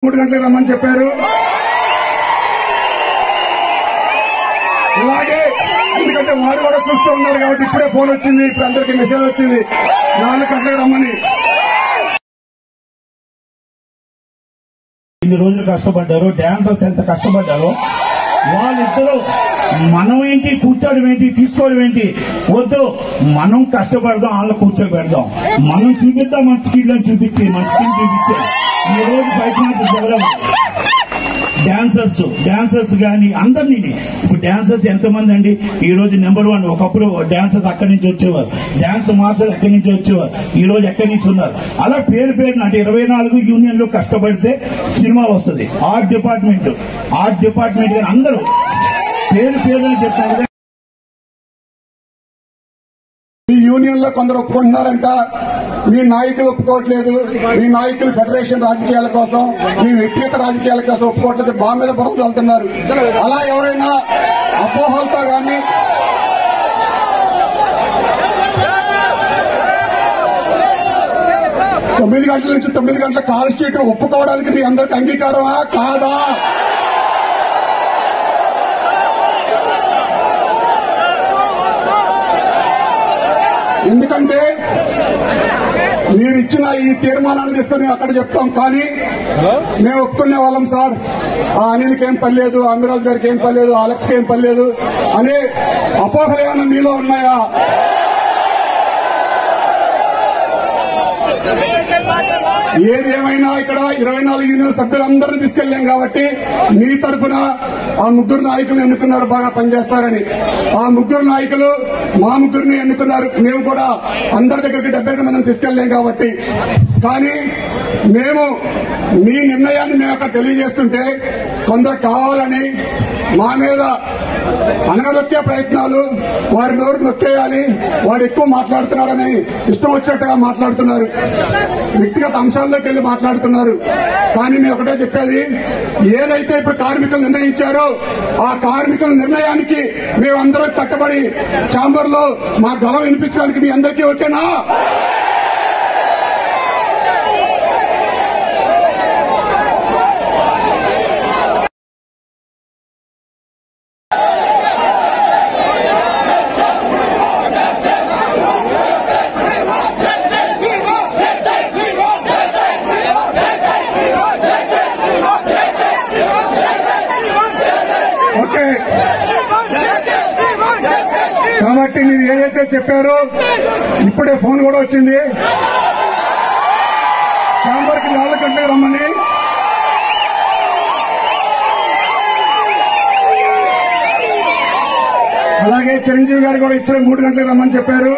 3 గంటలకు రమ్మని చెప్పారు. అలాగే ఎందుకంటే వారు కూడా చూస్తూ ఉన్నారు కాబట్టి ఇప్పుడే ఫోన్ వచ్చింది, ఇప్పుడు అందరికీ మెసేజ్ వచ్చింది 4 గంటలకు రమ్మని. ఇన్ని రోజులు కష్టపడ్డారు, డాన్సర్స్ ఎంత కష్టపడ్డారో వాళ్ళిద్దరూ మనం ఏంటి కూర్చోవడం ఏంటి తీసుకోవడం ఏంటి వద్దు, మనం కష్టపడదాం, వాళ్ళ కూర్చొని పెడదాం, మనం చూపిద్దాం, మన స్కిల్ అని చూపించి మన స్కిల్ చూపించే ఈ రోజు బయట డాన్సర్స్ గాని అందరినీ. ఇప్పుడు డాన్సర్స్ ఎంతమంది అండి ఈ రోజు నెంబర్ 1. ఒకప్పుడు డాన్సర్స్ అక్కడి నుంచి వచ్చేవారు, డాన్స్ మాస్టర్స్ ఎక్కడి నుంచి వచ్చేవారు, ఈ రోజు ఎక్కడి నుంచి ఉన్నారు. అలా పేరు అంటే 24 యూనియన్లు కష్టపడితే సినిమా వస్తుంది. ఆర్ట్ డిపార్ట్మెంట్ కానీ అందరూ పేరు చెప్తారు. ఈ యూనియన్ లో కొందరు ఒప్పుకుంటున్నారంట, మీ నాయకులు ఒప్పుకోవట్లేదు, మీ నాయకులు ఫెడరేషన్ రాజకీయాల కోసం, మీ వ్యక్తిగత రాజకీయాల కోసం ఒప్పుకోవట్లేదు, బాగా మీద బురద వెళ్తున్నారు. అలా ఎవరైనా అపోహలతో గాని తొమ్మిది గంటల నుంచి 9 గంటల కాల్ షీట్ ఒప్పుకోవడానికి మీ అందరికి అంగీకారమా కాదా? ఎందుకంటే మీరు ఇచ్చిన ఈ తీర్మానాన్ని తీసుకొని మేము అక్కడ చెప్తాం, కానీ మేము ఒప్పుకునే వాళ్ళం సార్, ఆ అనిల్కి ఏం పర్లేదు, అమిరాజ్ గారికి ఏం పర్లేదు, అలెక్స్కి ఏం పర్లేదు అనే అపోహలు ఏమైనా మీలో ఉన్నాయా? ఏది ఏమైనా ఇక్కడ 24 యూనియన్ సభ్యులందరినీ తీసుకెళ్లాం కాబట్టి మీ తరఫున ఆ 3 నాయకులు ఎన్నుకున్నారు, బాగా పనిచేస్తారని. ఆ 3 నాయకులు మా 3ని ఎన్నుకున్నారు. మేము కూడా అందరి దగ్గరికి 70 మందిని తీసుకెళ్లాం కాబట్టి. కానీ మేము మీ నిర్ణయాన్ని మేము అక్కడ తెలియజేస్తుంటే కొందరు కావాలని మా మీద అనగదొక్కే ప్రయత్నాలు, వారి నోరు నొక్కేయాలి, వాడు ఎక్కువ మాట్లాడుతున్నాడని ఇష్టం వచ్చినట్టుగా మాట్లాడుతున్నారు, వ్యక్తిగత అంశాల్లోకి వెళ్లి మాట్లాడుతున్నారు. కానీ మేము ఒకటే చెప్పేది, ఏదైతే ఇప్పుడు కార్మికులు నిర్ణయించారో ఆ కార్మికుల నిర్ణయానికి మేమందరం కట్టబడి ఛాంబర్ లో మా గలం వినిపించడానికి మీ అందరికీ ఓకేనా? కాబట్టి మీరు ఏదైతే చెప్పారో ఇప్పుడే ఫోన్ కూడా వచ్చింది, ఛాంబర్కి 4 గంటలకు రమ్మని. అలాగే చిరంజీవి గారు కూడా ఇప్పుడే 3 గంటలకు రమ్మని చెప్పారు.